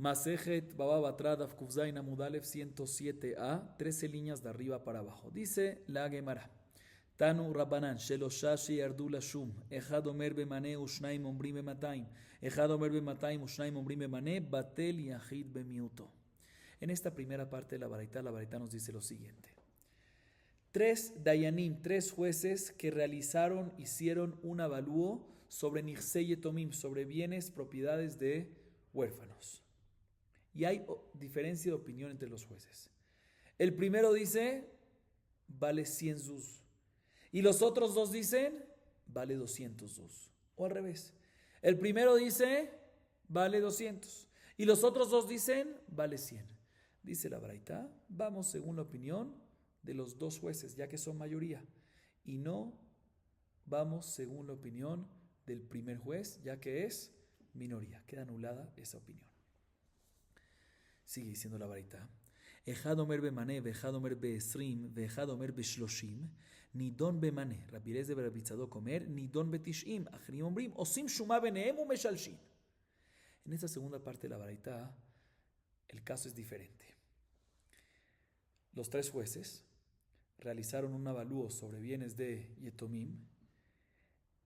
Masejet Baba Batra Daf Kufzain Amud Alef 107a, 13 líneas de arriba para abajo. Dice la Gemara. Tanu Rabbanan, Sheloshashi Ardula Shum, Echad Omer Bemane, Ushnaim Ombrim Bemataim, Echad Omer Bemataim, Ushnaim Ombrim Bemane, Batel Yahid Bemiuto. En esta primera parte de la Baraita nos dice lo siguiente. Tres Dayanim, tres jueces que hicieron un avalúo sobre Nichsei Yetomim, sobre bienes, propiedades de huérfanos. Y hay diferencia de opinión entre los jueces. El primero dice, vale 100 zuz. Y los otros dos dicen, vale 200 zuz. O al revés. El primero dice, vale 200. Y los otros dos dicen, vale 100. Dice la Baraita, vamos según la opinión de los dos jueces, ya que son mayoría. Y no vamos según la opinión del primer juez, ya que es minoría. Queda anulada esa opinión. Sigue diciendo la Baraita. Echad omer bemane, vechad omer beesrim, vechad omer beshloshim, nidon bemane, Rabbi Eliezer בר רבי צדוק אומר, nidon betishim, אחרים אומרים, עושים שומה ביניהם ומשלשים. En esta segunda parte de la Baraita, el caso es diferente. Los tres jueces realizaron un avalúo sobre bienes de Yetomim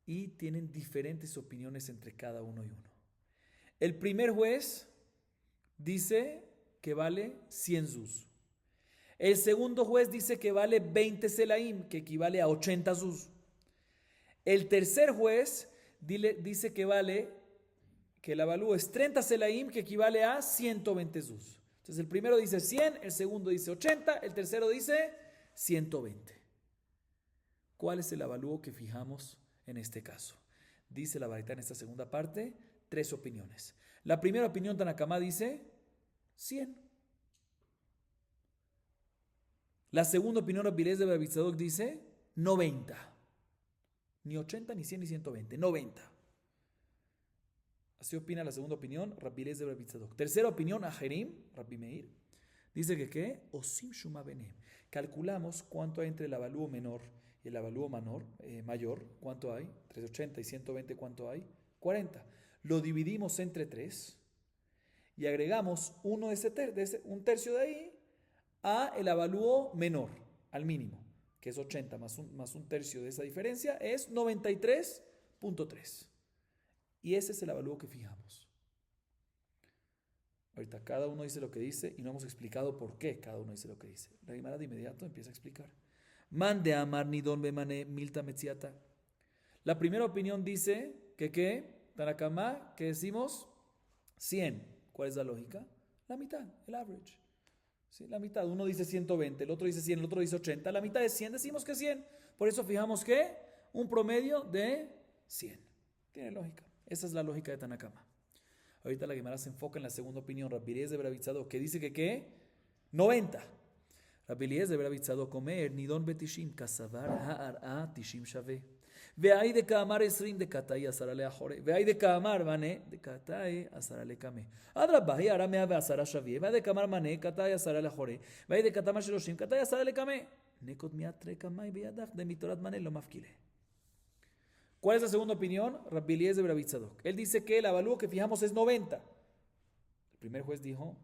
y tienen diferentes opiniones entre cada uno y uno. El primer juez dice que vale 100 zuz. El segundo juez dice que vale 20 selaim, que equivale a 80 zuz. El tercer juez dice que el avalúo es 30 selaim, que equivale a 120 zuz. Entonces el primero dice 100, el segundo dice 80, el tercero dice 120. ¿Cuál es el avalúo que fijamos en este caso? Dice la Baraita en esta segunda parte, tres opiniones. La primera opinión, Tanakama, dice 100. La segunda opinión, Rabbi Eliezer בר רבי צדוק, dice 90. Ni 80, ni 100, ni 120, 90. Así opina la segunda opinión, Rabbi Eliezer בר רבי צדוק. Tercera opinión, Ajerim, Rabbi Meir, dice que ¿qué? Osim shuma benem. Calculamos cuánto hay entre el avalúo menor y el avalúo mayor. ¿Cuánto hay? 380 y 120, ¿cuánto hay? 40. Lo dividimos entre 3 y agregamos un tercio de ahí a el avalúo menor, al mínimo, que es 80 más un tercio de esa diferencia, es 93.3. Y ese es el avalúo que fijamos. Ahorita cada uno dice lo que dice y no hemos explicado por qué cada uno dice lo que dice. La Gemara de inmediato empieza a explicar. Mande amar nidon bemane milta metziata. La primera opinión dice que ¿qué? Tanakama, que decimos 100. ¿Cuál es la lógica? La mitad, el average. ¿Sí? La mitad. Uno dice 120, el otro dice 100, el otro dice 80. La mitad es 100, decimos que 100. Por eso fijamos que un promedio de 100. Tiene lógica. Esa es la lógica de Tanakama. Ahorita la Gemara se enfoca en la segunda opinión, Rabbi Eliezer בר רבי צדוק, que dice que ¿qué? 90. Rabbi Eliezer בר רבי צדוק אומר, נידון ב-90, כסבר הערעה 90 שווה. והאי דקאמר 20 דקתאי 10 לאחורי. והאי דקאמר מנה דקתאי 10 לקמה. אדרבה, היא הערה 110 שווה. והאי דקאמר מנה קתאי 10 לאחורי. והאי דקתאמר 30 קתאי 10 לקמה. נקוד מיד רקמאי בידך דמיתורת מנה לא מפקילה. ¿Cuál es la segunda opinión? Rabbi Eliezer בר רבי צדוק. Él dice que el avalúo que fijamos es 90. El primer juez dijo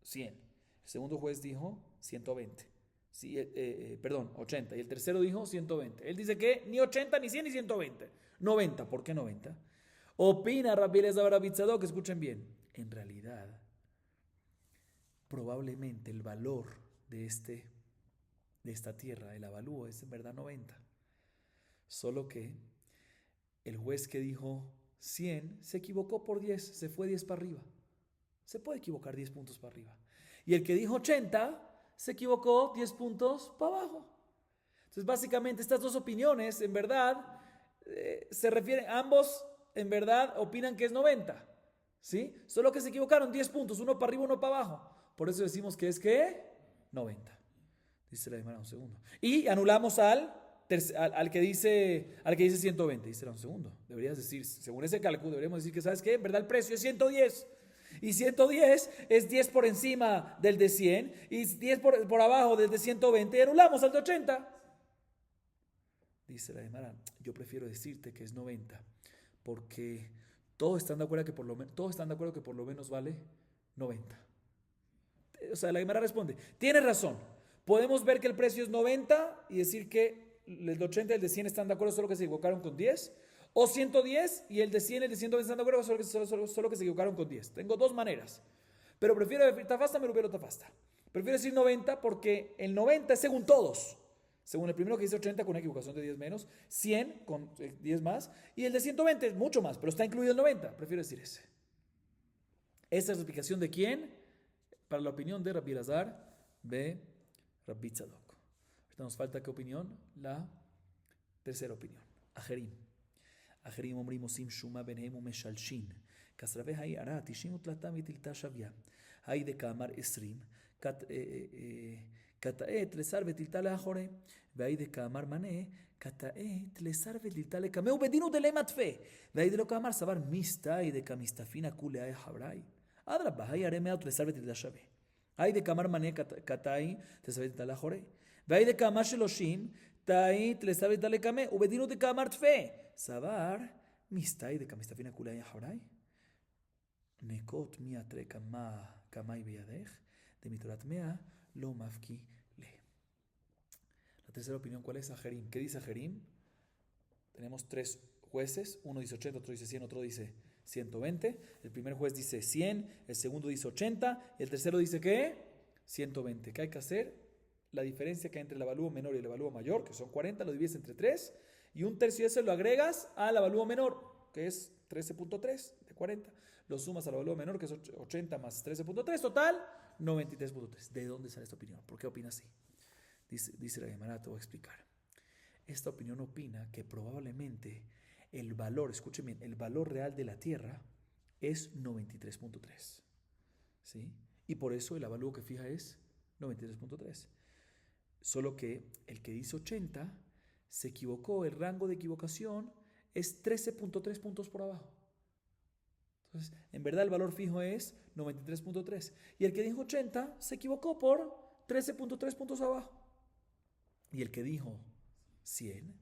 100. El segundo juez dijo 120. Sí, 80. Y el tercero dijo 120. Él dice que ni 80, ni 100, ni 120. 90. ¿Por qué 90? Opina Rabbi Eliezer בר רבי צדוק, que escuchen bien. En realidad, probablemente el valor de esta tierra, el avalúo, es en verdad 90. Solo que el juez que dijo 100 se equivocó por 10, se fue 10 para arriba. Se puede equivocar 10 puntos para arriba. Y el que dijo 80 se equivocó 10 puntos para abajo. Entonces, básicamente, estas dos opiniones, en verdad, se refieren, ambos, en verdad, opinan que es 90. ¿Sí? Solo que se equivocaron 10 puntos, uno para arriba, uno para abajo. Por eso decimos que es ¿qué? 90. Dice la Gemara, un segundo. Y anulamos al que dice 120. Dice, un segundo. Deberías decir, según ese cálculo, deberíamos decir que, ¿sabes qué? En verdad, el precio es 110. Y 110 es 10 por encima del de 100 y 10 por abajo del de 120. Y anulamos al de 80. Dice la Gemara, yo prefiero decirte que es 90 porque todos están de acuerdo que por lo menos vale 90. O sea, la Gemara responde, tienes razón. Podemos ver que el precio es 90 y decir que el de 80 y el de 100 están de acuerdo, solo que se equivocaron con 10. O 110 y el de 100 y el de 120 están de acuerdo, solo que se equivocaron con 10. Tengo dos maneras. Pero prefiero decir tafasta, me lo tafasta. Prefiero decir 90 porque el 90 es según todos. Según el primero que dice 80 con una equivocación de 10 menos, 100 con 10 más, y el de 120 es mucho más, pero está incluido el 90. Prefiero decir ese. Esta es la explicación de quién, para la opinión de Rabbi Elazar B. Rabbi Tzadok. Ahorita nos falta qué opinión, la tercera opinión. Ajerim. Ajerim אומרים עושים שומה ביניהם ומשלשין. כסרבי היי ערה 90 תלתה מתלתה שוויה. היי דקאמר 20 קטעת לשר ותלתה לאחורי. והי דקאמר מנה קטעת לשר ותלתה לקמא ובדינו דלמה תפה. והי דלא כאמר סבר מיסתאי דקמיסתפינה כולי היי חברי. אדרבה, היי ערה מאות לשר ותלתה שווה. היי דקאמר מנה קטעי תלשר ותלתה לאחורי. והי דקאמר שלושים תאי תלשר ותלתה לקמא ובדינו דקאמר תפה. סבר מיסתאי דקמיסתפינה כולי היי חברי. נקות מי אתרי קמאי בידך דמתורת מאה לא מפקי le. La tercera opinión, ¿cuál es? Ajerim. ¿Qué dice Ajerim? Tenemos tres jueces, uno dice 80, otro dice 100, otro dice 120. El primer juez dice 100, el segundo dice 80, y el tercero dice ¿qué? 120. ¿Qué hay que hacer? La diferencia que hay entre el avalúo menor y el avalúo mayor, que son 40, lo divides entre 3, y un tercio de eso lo agregas al avalúo menor, que es 13.3 de 40. Lo sumas al avalúo menor, que es 80 más 13.3, total 93.3. ¿De dónde sale esta opinión? ¿Por qué opina así? Dice la Gemara, te voy a explicar. Esta opinión opina que probablemente el valor, escuchen bien, el valor real de la tierra es 93.3. ¿Sí? Y por eso el avalúo que fija es 93.3. Solo que el que dice 80 se equivocó, el rango de equivocación es 13.3 puntos por abajo. Entonces, en verdad el valor fijo es 93.3. Y el que dijo 80 se equivocó por 13.3 puntos abajo. Y el que dijo 100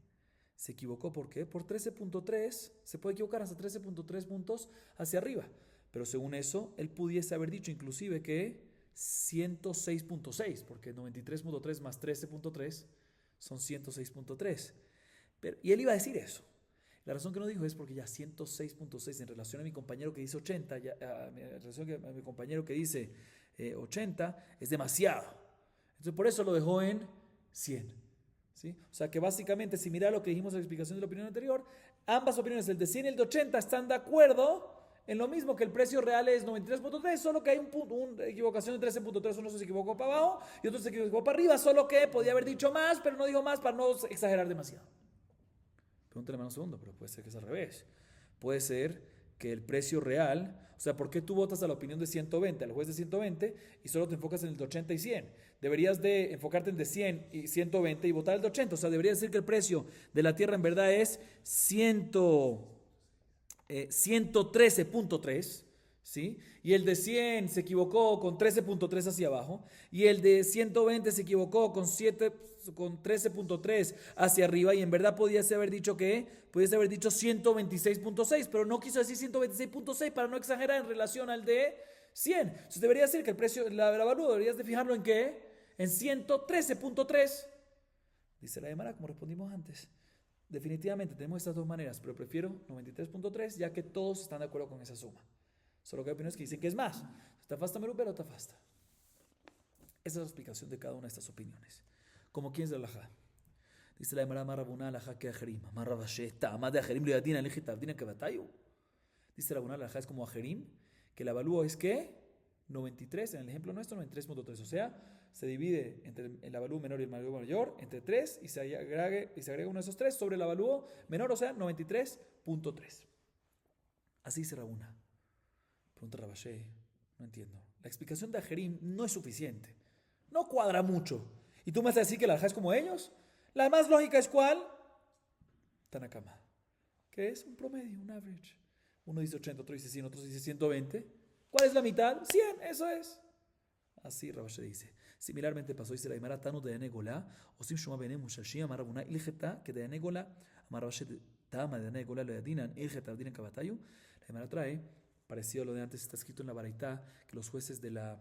se equivocó, ¿por qué? Por 13.3, se puede equivocar hasta 13.3 puntos hacia arriba. Pero según eso, él pudiese haber dicho inclusive que 106.6, porque 93.3 más 13.3 son 106.3. Y él iba a decir eso. La razón que no dijo es porque ya 106.6 en relación a mi compañero que dice 80, en relación a mi compañero que dice 80, es demasiado. Entonces por eso lo dejó en 100. ¿Sí? O sea que básicamente, si mira lo que dijimos en la explicación de la opinión anterior, ambas opiniones, el de 100 y el de 80, están de acuerdo en lo mismo, que el precio real es 93.3, solo que hay una equivocación de 13.3, uno se equivocó para abajo y otro se equivocó para arriba, solo que podía haber dicho más, pero no dijo más para no exagerar demasiado. Pregúntale más un segundo, pero puede ser que es al revés. Puede ser que el precio real, o sea, ¿por qué tú votas a la opinión de 120, al juez de 120, y solo te enfocas en el de 80 y 100? Deberías de enfocarte en el de 100 y 120 y votar el de 80. O sea, debería decir que el precio de la tierra en verdad es 113.3, ¿sí? Y el de 100 se equivocó con 13.3 hacia abajo, y el de 120 se equivocó con 13.3 hacia arriba, y en verdad pudiese haber dicho 126.6, pero no quiso decir 126.6 para no exagerar en relación al de 100. Entonces debería decir que el precio, la avalúo, deberías de fijarlo en ¿qué? En 113.3. Dice la Gemara, como respondimos antes. Definitivamente tenemos estas dos maneras, pero prefiero 93.3 ya que todos están de acuerdo con esa suma. Solo que hay opiniones que dicen que es más. Tafasta merubel o tafasta. Esa es la explicación de cada una de estas opiniones. Como quién es la alajá. Dice la Gemara, marrabuna alajá que ajerim. Marrabasheta, más de ajerim le yatina elige tabdina que batayu. Dice la Gemara, alajá es como ajerim, que el avalúo es ¿qué? 93, en el ejemplo nuestro 93.3, o sea, se divide entre el avalúo menor y el avalúo mayor entre 3 y se agrega uno de esos 3 sobre el avalúo menor, o sea, 93.3. Así dice Rabuna. Pregunta Rabashé, no entiendo. La explicación de Ajerim no es suficiente, no cuadra mucho. ¿Y tú me vas a decir que la alajá es como ellos? La más lógica es ¿cuál? Tanakama, que es un promedio, un average. Uno dice 80, otro dice 100, otro dice 120. ¿Cuál es la mitad? 100, eso es. Así Rabashé dice. Similarmente pasó, dice la Gemara, Tanu de Anegola, o Sim Shuma Benem Mushashia, Marabuna, Ilgeta, que de Anegola, Amarabashé Tama de Anegola, lo yadinan, Ilgeta, Abdinan Kabatayu. La Gemara trae parecido a lo de antes, está escrito en la Baraitá que los jueces de la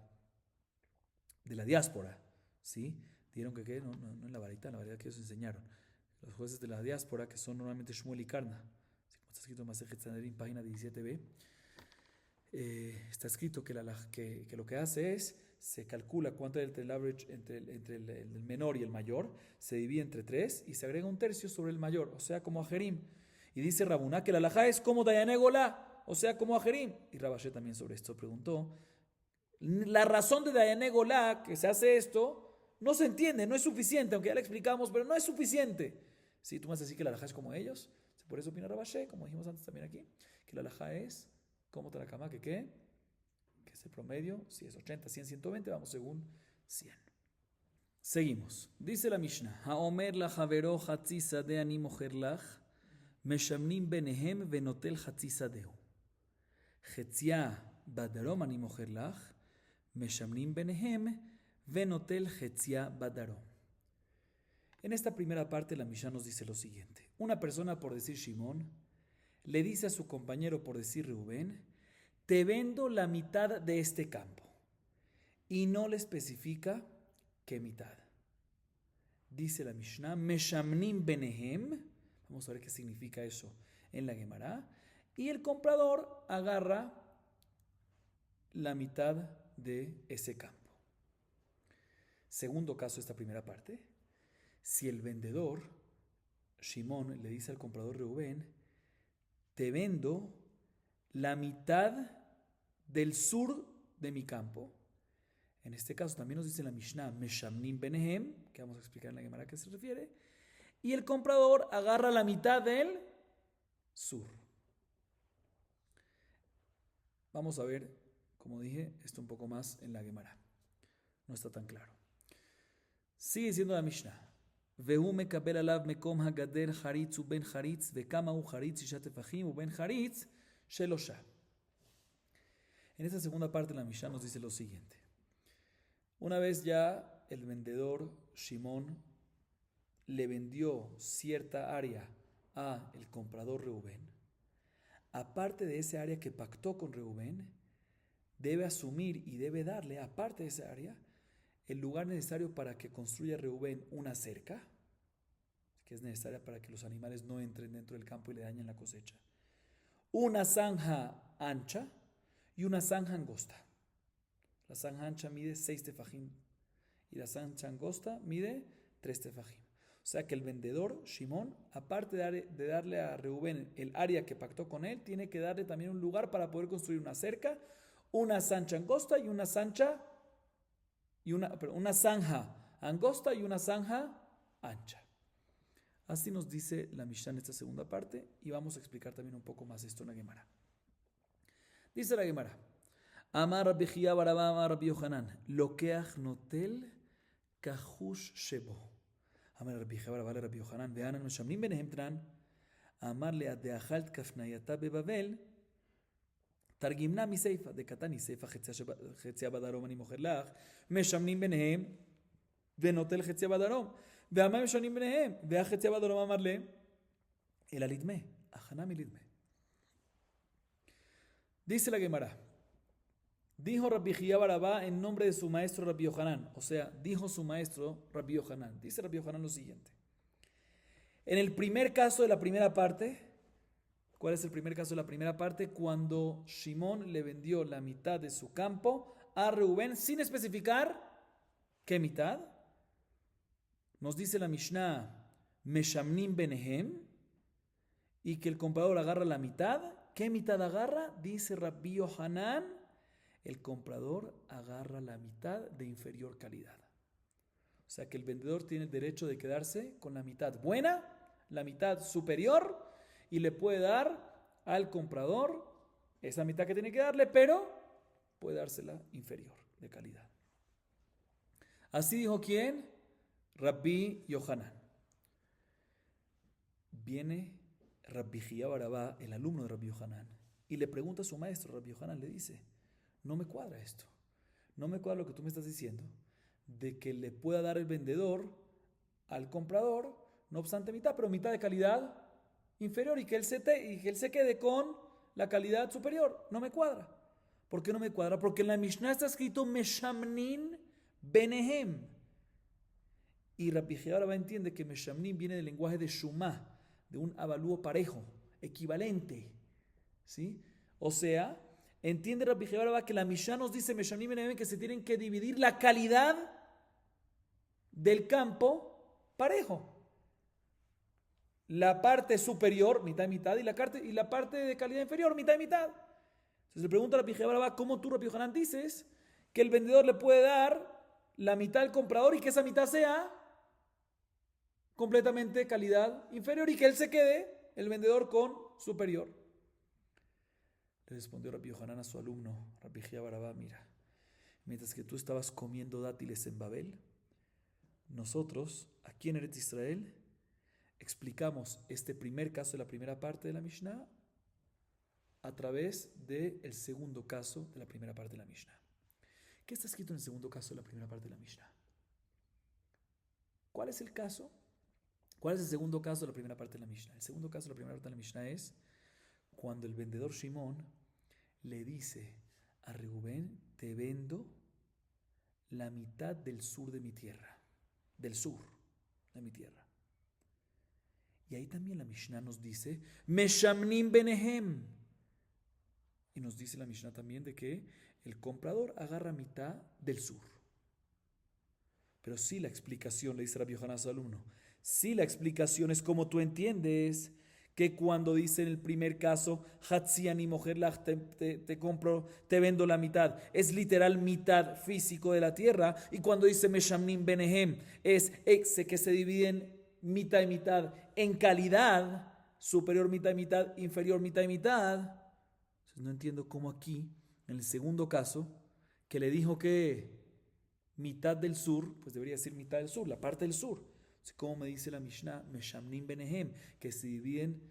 diáspora, ¿sí? Dijeron que ¿qué? No en la Baraitá que ellos enseñaron. Los jueces de la diáspora, que son normalmente Shmuel y Karna, así como está escrito en Masejet Sanedrín, página 17b, está escrito que lo que hace es, se calcula cuánto es el average entre el menor y el mayor, se divide entre 3 y se agrega un tercio sobre el mayor, o sea, como Ajerim. Y dice Rabuná que la alajá es como Dayanegola, o sea, como Ajerim. Y Rabashé también sobre esto preguntó, la razón de Dayanegola que se hace esto no se entiende, no es suficiente, aunque ya le explicamos, pero no es suficiente. Si tú me vas a decir que la alajá es como ellos, por eso opina Rabashé, como dijimos antes también aquí, que la alajá es como Tanakama, que ¿qué? Que es el promedio, si es 80, 100, 120, vamos según 100. Seguimos. Dice la Mishnah, Haomer la javero hatzi sadeh ani mocher lach, meshamnim benehem venotel hatzi sadeu. Chetzia badarom ani mocher lach, meshamnim benehem venotel chetzia badarom. En esta primera parte la Mishnah nos dice lo siguiente. Una persona, por decir Shimón, le dice a su compañero, por decir Reubén, te vendo la mitad de este campo. Y no le especifica qué mitad. Dice la Mishnah, Meshamnim benehem, vamos a ver qué significa eso en la Gemara, y el comprador agarra la mitad de ese campo. Segundo caso de esta primera parte, si el vendedor, Shimón, le dice al comprador Reubén, te vendo la mitad del sur de mi campo. En este caso también nos dice la Mishnah, Meshamnim benehem, que vamos a explicar en la Gemara a qué se refiere, y el comprador agarra la mitad del sur. Vamos a ver, como dije, esto un poco más en la Gemara. No está tan claro. Sigue diciendo la Mishnah, Vehu mekabel alav mekom hagader haritz u ben haritz vekama u haritz ishat tefachim u ben haritz shelosha. En esta segunda parte la Mishnah nos dice lo siguiente. Una vez ya el vendedor Shimón le vendió cierta área a el comprador Reubén, aparte de ese área que pactó con Reubén, debe asumir y debe darle, aparte de esa área, el lugar necesario para que construya Reubén una cerca, que es necesaria para que los animales no entren dentro del campo y le dañen la cosecha, una zanja ancha y una zanja angosta. La zanja ancha mide 6 tefajim y la zanja angosta mide 3 tefajim. O sea que el vendedor, Shimón, aparte de darle a Reubén el área que pactó con él, tiene que darle también un lugar para poder construir una cerca, una zanja angosta y una zanja angosta y una zanja ancha. Así nos dice la Mishnah en esta segunda parte y vamos a explicar también un poco más esto en la Gemara. Dice la Gemara, Amar Rabbi Chia bar Abba Amar Rabbi Yohanan, Lokeach notel kahush shebo. Amar Rabbi Chia bar Abba Rabbi Yohanan, ve'anan meshamnim benehem tran, Amar le'adeachalt kafnayata bebabel, תרגמנה מסייפה, דקתני סייפה חציה בדרום אני מוכר לך, משמנים ביניהם ונוטל חציה בדרום. והמה משנים ביניהם? והחציה בדרום אמר להם, אלא לדמה, הכנה מלדמה. Dice la Gemara, dijo Rabbi Chia bar Abba en nombre de su maestro Rabbi Yohanan, o sea, dijo su maestro Rabbi Yohanan. Dice Rabbi Yohanan lo siguiente. En el primer caso de la primera parte, ¿cuál es el primer caso de la primera parte? Cuando Shimón le vendió la mitad de su campo a Reubén sin especificar qué mitad. Nos dice la Mishnah, Meshamnim benehem, y que el comprador agarra la mitad. ¿Qué mitad agarra? Dice Rabbi Yohanan, el comprador agarra la mitad de inferior calidad. O sea que el vendedor tiene el derecho de quedarse con la mitad buena, la mitad superior, y le puede dar al comprador esa mitad que tiene que darle, pero puede dársela inferior de calidad. Así dijo ¿quién? Rabbi Yohanan. Viene Rabbi Chia bar Abba, el alumno de Rabbi Yohanan, y le pregunta a su maestro. Rabbi Yohanan le dice, no me cuadra esto, no me cuadra lo que tú me estás diciendo, de que le pueda dar el vendedor al comprador, no obstante mitad, pero mitad de calidad inferior, y que él se quede con la calidad superior. No me cuadra. ¿Por qué no me cuadra? Porque en la Mishnah está escrito Meshamnin Benehem. Y Rabbi Yehuda entiende que Meshamnin viene del lenguaje de Shumah, de un avalúo parejo, equivalente. ¿Sí? O sea, entiende Rabbi Yehuda que la Mishnah nos dice Meshamnin Benehem que se tienen que dividir la calidad del campo parejo. La parte superior, mitad y mitad, y la parte de calidad inferior, mitad y mitad. Entonces le pregunta a Rabbi Yehuda, ¿cómo tú, Rabbi Yohanan, dices que el vendedor le puede dar la mitad al comprador y que esa mitad sea completamente calidad inferior y que él se quede, el vendedor, con superior? Le respondió Rabbi Yohanan a su alumno, Rabbi Yehuda, mira, mientras que tú estabas comiendo dátiles en Babel, nosotros, aquí en Eretz Israel, explicamos este primer caso de la primera parte de la Mishnah a través del segundo caso de la primera parte de la Mishnah. ¿Qué está escrito en el segundo caso de la primera parte de la Mishnah? ¿Cuál es el caso? ¿Cuál es el segundo caso de la primera parte de la Mishnah? El segundo caso de la primera parte de la Mishnah es cuando el vendedor Shimón le dice a Reubén, te vendo la mitad del sur de mi tierra, del sur de mi tierra. Y ahí también la Mishnah nos dice, Meshamnim Benehem. Y nos dice la Mishnah también de que el comprador agarra mitad del sur. Pero sí la explicación, le dice Rabbi Yohanan a su alumno, sí la explicación es como tú entiendes que cuando dice en el primer caso, Hatziani Moherlach, te compro, te vendo la mitad, es literal mitad físico de la tierra. Y cuando dice Meshamnim Benehem, es que se dividen mitad y mitad en calidad, superior mitad y mitad, inferior mitad y mitad. Entonces no entiendo cómo aquí, en el segundo caso, que le dijo que mitad del sur, pues debería decir mitad del sur, la parte del sur. Entonces, ¿cómo me dice la Mishnah? Meshamnim Benehem, que se dividen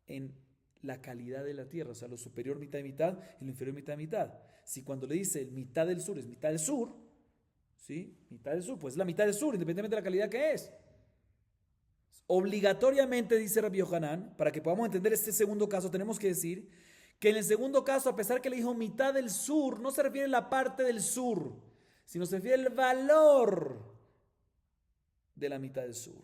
en la calidad de la tierra, o sea, lo superior mitad y mitad y lo inferior mitad y mitad. Si cuando le dice el mitad del sur es mitad del sur, ¿sí? Mitad del sur, pues es la mitad del sur, independientemente de la calidad que es. Obligatoriamente, dice Rabbi Yohanan, para que podamos entender este segundo caso, tenemos que decir que en el segundo caso, a pesar que le dijo mitad del sur, no se refiere a la parte del sur, sino se refiere al valor de la mitad del sur.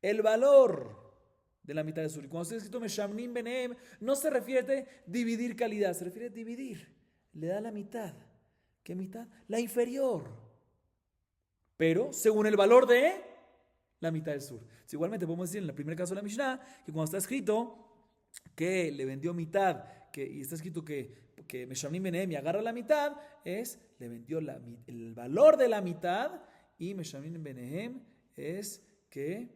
El valor de la mitad del sur. Y cuando está escrito Meshamnim Benehem, no se refiere a dividir calidad, se refiere a dividir. Le da la mitad. ¿Qué mitad? La inferior. Pero según el valor de la mitad del sur. Igualmente podemos decir en el primer caso de la Mishnah que cuando está escrito que le vendió mitad y está escrito que Meshamnim Benehem y agarra la mitad, le vendió el valor de la mitad, y Meshamnim Benehem es que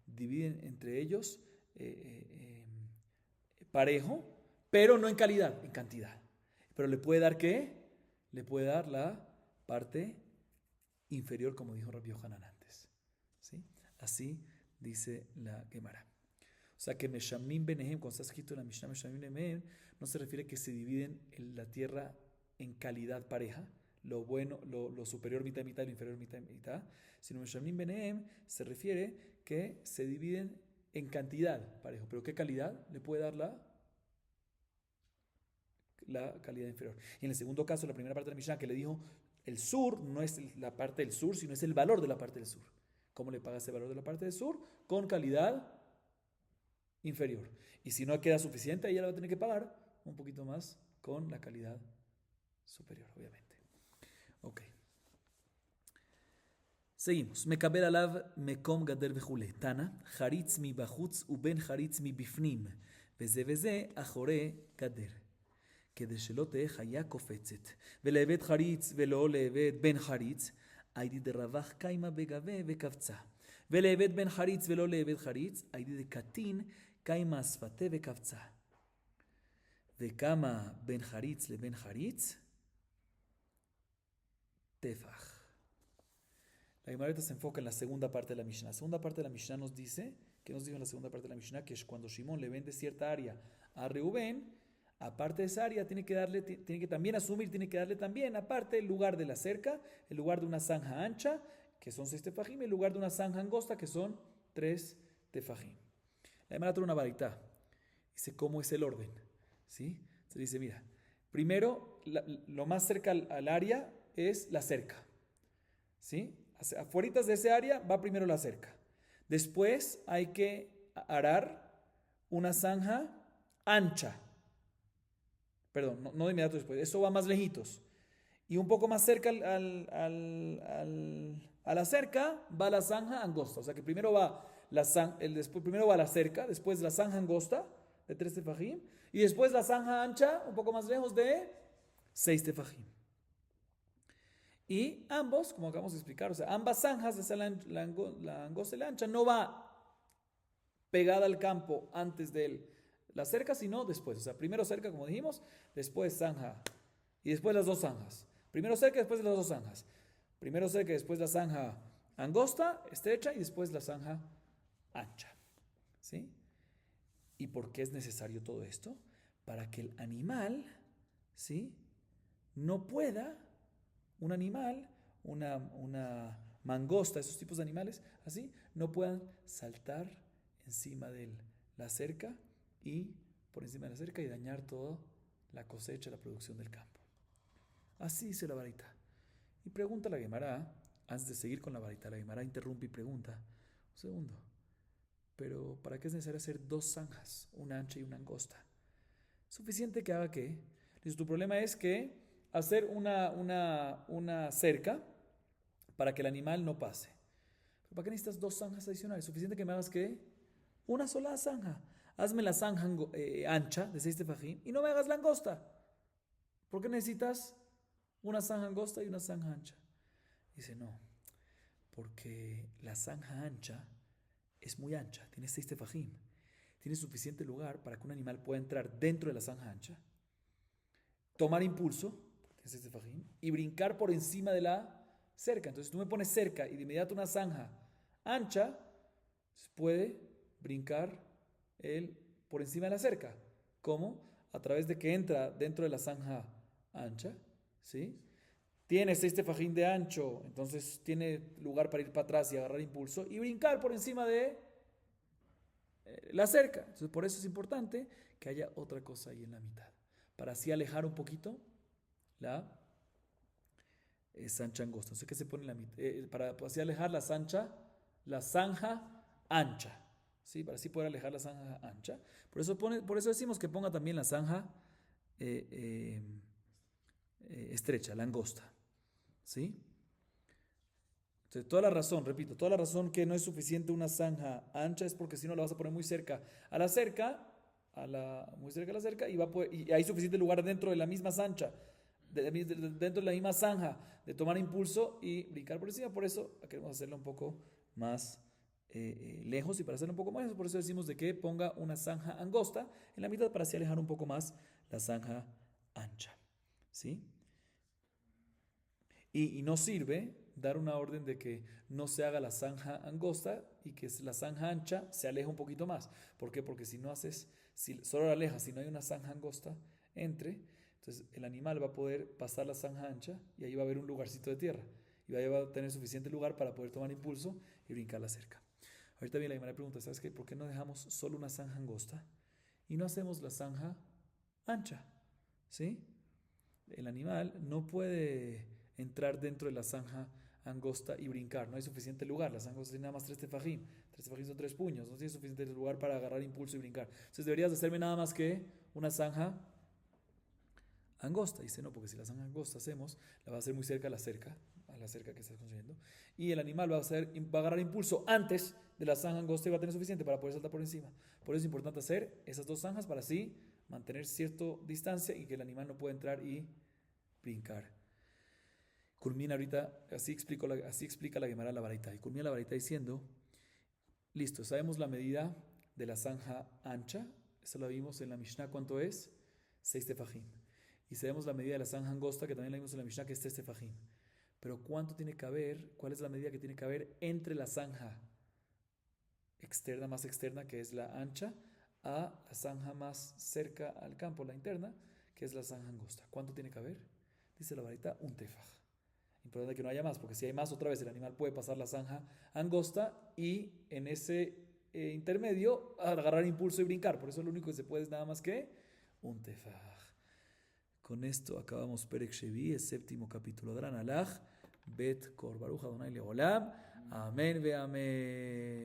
dividen entre ellos parejo, pero no en calidad, en cantidad. Pero le puede dar ¿qué? Le puede dar la parte inferior, como dijo Rabbi Yohanan antes. ¿Sí? Así dice la Gemara. O sea que Meshamnim Benehem, cuando está escrito en la Mishnah Meshamnim Benehem, no se refiere que se dividen la tierra en calidad pareja, lo bueno, lo superior mitad y mitad, lo inferior mitad y mitad, sino Meshamnim Benehem se refiere que se dividen en cantidad parejo. ¿Pero qué calidad? Le puede dar la calidad inferior. Y en el segundo caso, la primera parte de la Mishnah que le dijo, el sur no es la parte del sur, sino es el valor de la parte del sur. ¿Cómo le pagas ese valor de la parte del sur? Con calidad inferior. Y si no queda suficiente, ella la va a tener que pagar un poquito más con la calidad superior, obviamente. Ok. Seguimos. Mekabel alav mekom gader vechule. Tana, charitz mi bachutz uben charitz mi bifnim. Veze veze achore gader. כדי שלא תהיה חיה קופצת, ולעבד חריץ ולא לעבד בן חריץ, הייתי דרווח קיימה בגבה וקבצה. ולעבד בן חריץ ולא לעבד חריץ, הייתי דקטין קיימה שפתה וקבצה. וכמה בין חריץ לבין חריץ? טפח. La Gemara se enfoca en la segunda parte de la Mishnah. La segunda parte de la Mishnah nos dice, ¿qué nos dijo en la segunda parte de la Mishnah? Que es cuando Shimón le vende cierta área a Reubén, aparte de esa área, tiene que también asumir, tiene que darle también, aparte, el lugar de la cerca, el lugar de una zanja ancha, que son 6 tefajim, el lugar de una zanja angosta, que son 3 tefajim. La Gemara trae una varita, Dice, ¿cómo es el orden? ¿Sí? Se dice, mira, primero, lo más cerca al área es la cerca. ¿Sí? Afueritas de ese área va primero la cerca. Después hay que arar una zanja ancha. Perdón, no de inmediato después. Eso va más lejitos. Y un poco más cerca a la cerca va la zanja angosta. O sea que primero va primero va la cerca, después la zanja angosta de 3 tefajim y después la zanja ancha, un poco más lejos, de 6 tefajim. Y ambos, como acabamos de explicar, o sea, ambas zanjas, la angosta y la ancha, no va pegada al campo antes de la cerca, sino después. O sea, primero cerca, como dijimos, después zanja y después las dos zanjas. Primero cerca, después las dos zanjas. Primero cerca, después la zanja angosta, estrecha y después la zanja ancha. ¿Sí? ¿Y por qué es necesario todo esto? Para que el animal, ¿sí?, no pueda, un animal, una mangosta, esos tipos de animales, así, no puedan saltar encima de la cerca y por encima de la cerca y dañar toda la cosecha, la producción del campo. Así dice la varita. Y pregunta la Gemara, antes de seguir con la varita, la Gemara interrumpe y pregunta, un segundo, pero ¿para qué es necesario hacer dos zanjas, una ancha y una angosta? ¿Suficiente que haga qué? Dice, tu problema es que hacer una cerca para que el animal no pase. ¿Pero para qué necesitas dos zanjas adicionales? Suficiente que me hagas qué? Una sola zanja. Hazme la zanja ancha de 6 tefajim y no me hagas la angosta. ¿Por qué necesitas una zanja angosta y una zanja ancha? Dice, no, porque la zanja ancha es muy ancha, tiene 6 tefajim. Tiene suficiente lugar para que un animal pueda entrar dentro de la zanja ancha, tomar impulso, tiene 6 tefajim, y brincar por encima de la cerca. Entonces tú me pones cerca y de inmediato una zanja ancha, puede brincar él por encima de la cerca. ¿Cómo? A través de que entra dentro de la zanja ancha, ¿sí? Tiene 6 tefajim de ancho, entonces tiene lugar para ir para atrás y agarrar impulso y brincar por encima de la cerca. Entonces por eso es importante que haya otra cosa ahí en la mitad, para así alejar un poquito la sancha angosta. Entonces, ¿qué se pone en la mitad? Para así alejar la zanja ancha. ¿Sí? Para así poder alejar la zanja ancha. Por eso decimos que ponga también la zanja estrecha, la angosta. ¿Sí? Entonces, toda la razón, repito, toda la razón que no es suficiente una zanja ancha es porque si no la vas a poner muy cerca a la cerca, muy cerca a la cerca, y hay suficiente lugar dentro de la misma zanja, dentro de la misma zanja, de tomar impulso y brincar por encima. Por eso queremos hacerlo un poco más lejos, y para hacerlo un poco más lejos, por eso decimos de que ponga una zanja angosta en la mitad para así alejar un poco más la zanja ancha. ¿Sí? Y no sirve dar una orden de que no se haga la zanja angosta y que la zanja ancha se aleje un poquito más. ¿Por qué? Porque si no haces, si solo la alejas, si no hay una zanja angosta entonces el animal va a poder pasar la zanja ancha y ahí va a haber un lugarcito de tierra. Y va a tener suficiente lugar para poder tomar impulso y brincar la cerca. Ahorita viene la primera pregunta, ¿sabes qué? ¿Por qué no dejamos solo una zanja angosta y no hacemos la zanja ancha? ¿Sí? El animal no puede entrar dentro de la zanja angosta y brincar, no hay suficiente lugar. La zanja angosta tiene nada más 3 tefajim. 3 tefajim son 3 puños, no tiene suficiente lugar para agarrar impulso y brincar. Entonces deberías de hacerme nada más que una zanja angosta. Dice, no, porque si la zanja angosta hacemos, la va a hacer muy cerca a la cerca que estás construyendo, y el animal va a agarrar impulso antes de la zanja angosta y va a tener suficiente para poder saltar por encima. Por eso es importante hacer esas dos zanjas para así mantener cierta distancia y que el animal no pueda entrar y brincar. Culmina ahorita, así explica la Gemara la varita, y culmina la varita diciendo, listo, sabemos la medida de la zanja ancha, eso lo vimos en la Mishnah, ¿cuánto es? 6 tefajim. Y sabemos la medida de la zanja angosta, que también la vimos en la Mishnah, que es 3 tefajim. Pero ¿cuánto tiene que haber? ¿Cuál es la medida que tiene que haber entre la zanja externa, más externa, que es la ancha, a la zanja más cerca al campo, la interna, que es la zanja angosta? ¿Cuánto tiene que haber? Dice la varita, un tefaj. Importante que no haya más, porque si hay más, otra vez el animal puede pasar la zanja angosta y en ese intermedio, agarrar impulso y brincar. Por eso lo único que se puede es nada más que un tefaj. Con esto acabamos Perek Shevi, el séptimo capítulo de Ranalaj. Bet Kor Baruch Adonai Leolam. Amén ve amén.